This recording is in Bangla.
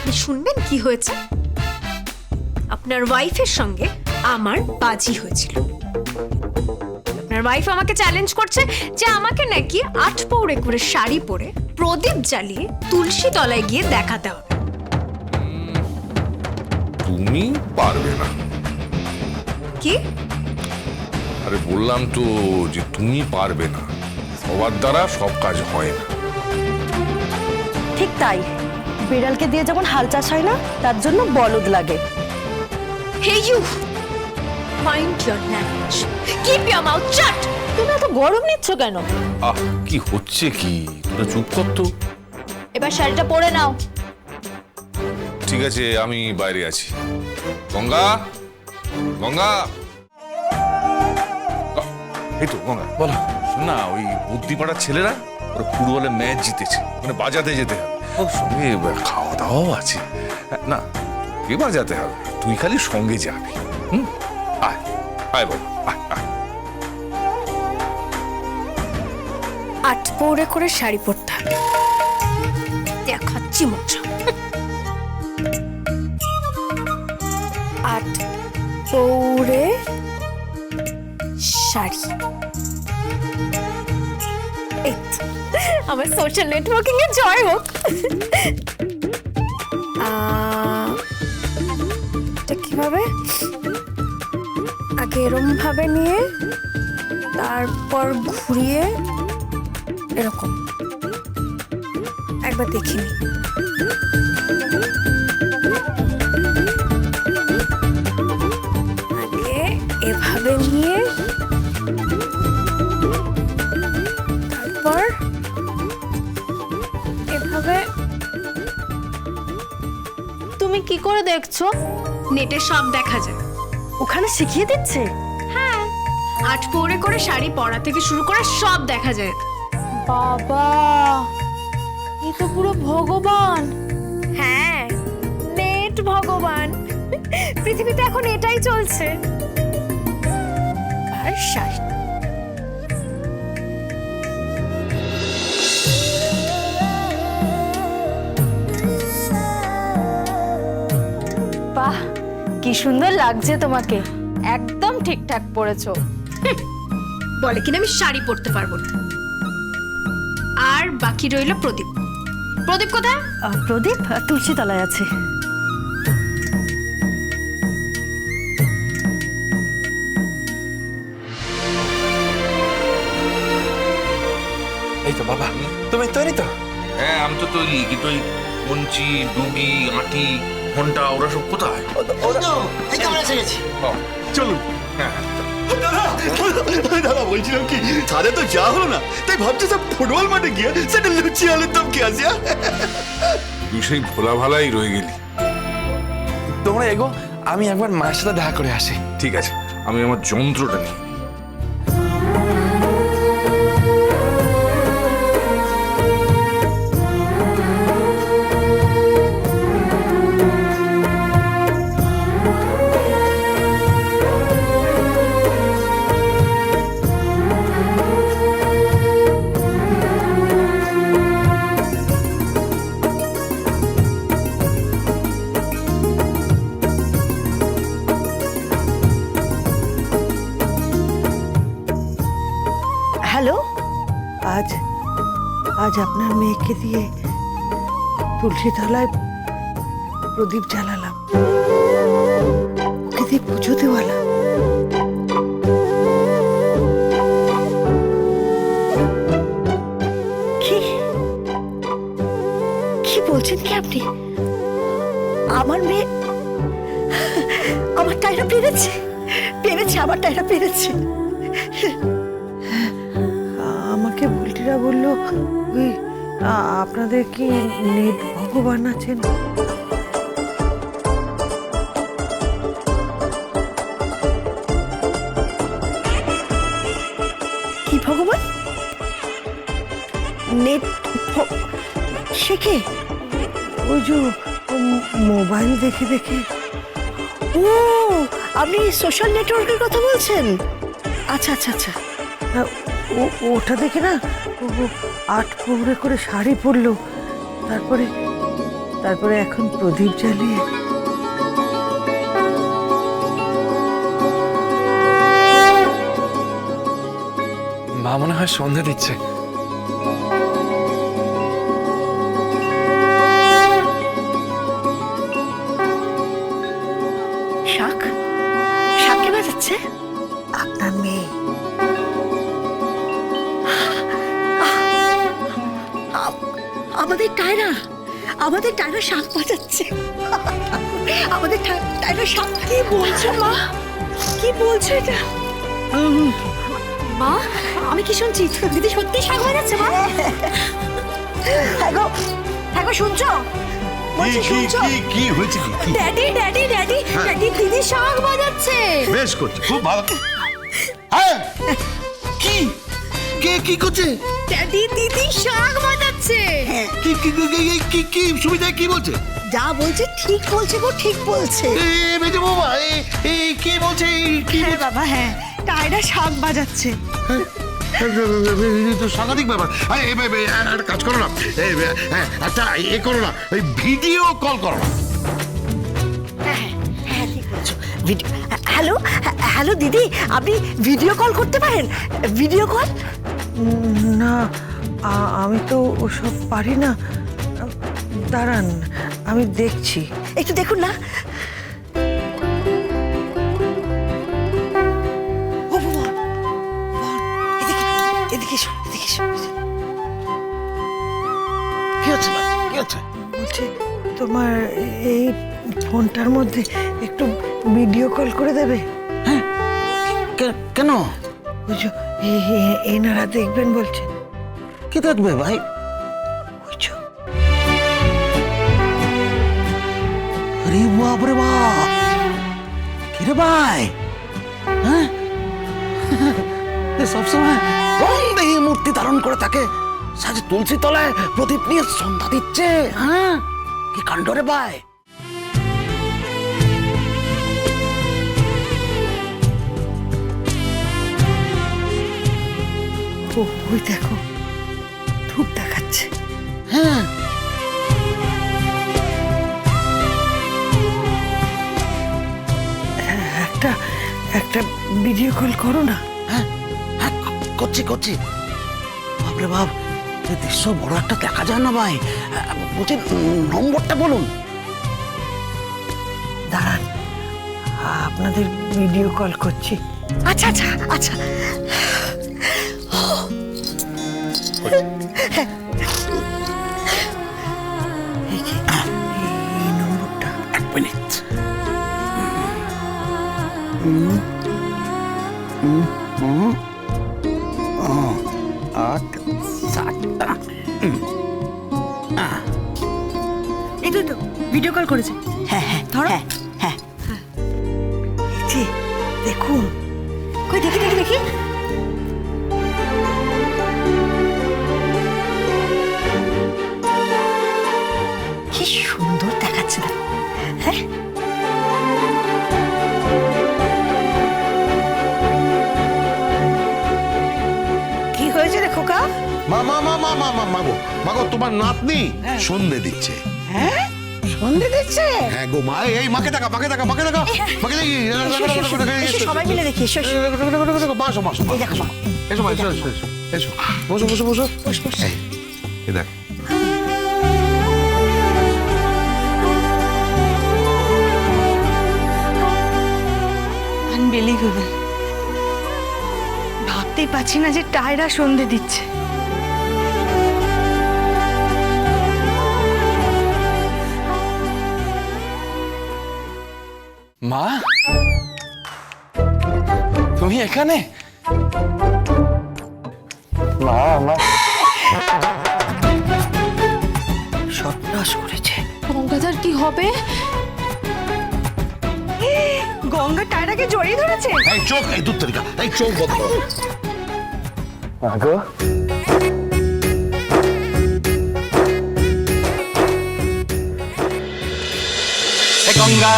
আপনি শুনবেন কি হয়েছে? আপনার ওয়াইফের সঙ্গে আমার বাজি হয়েছিল। আপনার ওয়াইফ আমাকে চ্যালেঞ্জ করছে যে আমাকে নাকি 8 পৌড়ে করে শাড়ি পরে প্রদীপ জ্বালিয়ে তুলসী তলায় গিয়ে দেখাতে হবে। তুমি পারবে না। কি? আরে বললাম তো যে তুমি পারবে না, সবার দ্বারা সব কাজ হয় না। ঠিক তাই, বিড়ালকে দিয়ে যেমন হাল চাষ হয় না, তার জন্য বলদ লাগে। Hey you! Mind your language. Keep your mouth shut! তুমি এত গরম নিচ্ছ কেন? আহ, কি হচ্ছে কি? তোরা চুপ কর তো। এবার শাড়িটা পরে নাও। ঠিক আছে, আমি বাইরে আছি। গঙ্গা, গঙ্গা, এই তো গঙ্গা, বলো। শোন না, ওই বুদ্ধিপাড়ার ছেলেরা ওরা ফুটবলের ম্যাচ জিতেছে, মানে বাজাতে যেতে হবে। ওর সঙ্গে খাওয়া দাওয়াও আছে। না, কে বাজাতে হবে? তুই খালি সঙ্গে যাবি। আয় আয় বল, আয় আয়। 8 পৌড়ে করে শাড়ি পরতে হবে, দেখাচ্ছি মজা। 8 পৌড়ে শাড়ি। এই তো, আমার সোশ্যাল নেটওয়ার্কিং এ জয় হোক। এটা কিভাবে? আগে এরম ভাবে নিয়ে তারপর ঘুরিয়ে এরকম একবার দেখিনি। আগে এভাবে নিয়ে তারপর এভাবে। তুমি কি করে দেখছো? নেটে সব দেখা যায়। ওখানে শিখিয়ে দিচ্ছে? হ্যাঁ, 8 পৌড়ে করে শাড়ি পরা থেকে শুরু করে সব দেখা যায়। বাবা, এ তো পুরো ভগবান। হ্যাঁ, নেট ভগবান। পৃথিবীতে এখন এটাই চলছে। আর শাড়ি। বাহ, কি সুন্দর লাগছে তোমাকে। একদম ঠিকঠাক পরেছো। বলে কিনা আমি শাড়ি পরতে পারবো না। আর বাকি রইল প্রদীপ। প্রদীপ কোথায়? প্রদীপ তুলসী তলায় আছে। এই তো বাবা, তুমি তৈরি তো? হ্যাঁ, আমি তো তৈরি, কিন্তু ওই কঞ্চি, ডুগি, আঁটি, ঘন্টা ওরা সব কোথায়? চলুন। হ্যাঁ, দাদা বলছিলাম কি, ছাদে তো যা হলো না, তাই ভাবছি সব ফুটবল মাঠে গিয়ে সেটা লুচি আলুর দম কে আসিয়া। তুই সেই ভোলা ভালাই রয়ে গেলি। তোমরা এগো, আমি একবার মায়ের সাথে দেখা করে আসি। ঠিক আছে, আমি আমার যন্ত্রটা নিই। হ্যালো, আজ আপনার মেয়েকে দিয়ে তুলসী তলায় প্রদীপ জ্বালালাম, ওকে দিয়ে পুজো দেওয়ালাম। কি কি বলছেন কি আপনি? আমার মেয়ে আমার টাইরা পেরেছে, আমার টাইরা পেরেছে। আমাকে বুলটিরা বললো, ওই আপনাদের কি নেট ভগবান আছেন? কি ভগবান? নেট সে কে? ওই যে মোবাইল দেখে দেখে। ও, আপনি সোশ্যাল নেটওয়ার্কের কথা বলছেন? আচ্ছা আচ্ছা আচ্ছা, ওটা দেখে না 8 পৌড়ে করে শাড়ি পরলো, তারপরে এখন প্রদীপ জ্বালিয়ে মা মনে হয় সন্ধ্যা দিচ্ছে। শাক শাক কে বাজাচ্ছে? আপনার মেয়ে। আমাদের টায়রা শাক বাজাচ্ছে। আমাদের টায়রা শাক। কি বলছো মা? কি বলছো এটা? মা আমি কি শুনছি? দিদি সত্যি শাক বাজাচ্ছে মা? হ্যাঁ গো শুনছো? বলছি শুনছো? কি হয়েছে কি? ড্যাডি ড্যাডি ড্যাডি ড্যাডি দিদি শাক বাজাচ্ছে। বেশ করছে, খুব ভালো। হ্যাঁ, কি কে কি করছে? ড্যাডি দিদি শাক বাজাচ্ছে। কি কি কি কি সুবিধা কি বলছে? যা বলছে ঠিক বলছে গো, ঠিক বলছে। মেজে বাবা এই কি বলছে? কি হ্যাঁ বাবা, হ্যাঁ টায়রা শাক বাজাচ্ছে। তো সাংঘাতিক ব্যাপার। একটা কাজ করো না, একটা করো না, ওই ভিডিও কল করো না। হ্যাঁ ঠিক বলছো। হ্যালো হ্যালো দিদি, আপনি ভিডিও কল করতে পারেন? Video call? না, আমি তো ওসব পারি না। দাঁড়ান, আমি দেখছি। একটু দেখুন না। ও বাবা, এদিকে এসো, এদিকে এসো। কি হচ্ছে ভাই, কি হচ্ছে? বলছি তোমার এই ফোনটার মধ্যে একটু ভিডিও কল করে দেবে? কেন? বুঝছো, এনারা দেখবেন বলছে। কি দেখবে ভাই? বুঝছো, আরে বাপ রে বাপ, কি রে ভাই? হ্যাঁ, সবসময় দেহি মূর্তি ধারণ করে থাকে, সাজে তুলসী তলায় প্রদীপ নিয়ে সন্ধ্যা দিচ্ছে। হ্যাঁ, কি কাণ্ড রে ভাই? ওই দেখো ধূপ দেখাচ্ছে। হ্যাঁ, একটা একটা ভিডিও কল করো না। হ্যাঁ, করছি বাপরে বাপ, এই দৃশ্য বড় একটা দেখা যায় না ভাই। বলছি নম্বরটা বলুন। দাঁড়ান, আপনাদের ভিডিও কল করছি। আচ্ছা আচ্ছা আচ্ছা। এই নম্বরটা। 1 মিনিট। এই তো ভিডিও কল করেছে। হ্যাঁ হ্যাঁ ধরো। হ্যাঁ হ্যাঁ, এই যে দেখুন। কই দেখি দেখি দেখি। কি সুন্দর দেখাচ্ছে না? হ্যাঁ, কি হয়েছে রে খোকা? মাগো তোমার নাতনি সন্ধে দিচ্ছে। হ্যাঁ সন্ধে দিচ্ছে? হ্যাঁ গো মা, এই মাকে দেখা এসো সবাই মিলে দেখি। এসো এসো। মাসো এই দেখো মা। এসো এসো বসো বস বস। এই দেখ, আনবিলিভেবল। ভাবতেই পারছি না যে টায়রা সন্ধে দিচ্ছে। মা তুমি এখানে? মা আমার সর্বনাশ করেছে। গঙ্গাধর কি হবে? গঙ্গা টায়রাকে জড়িয়ে ধরেছে। এই চোখ, এই দূর তরিকা, এই চোখ বন্ধ করো। গো গঙ্গা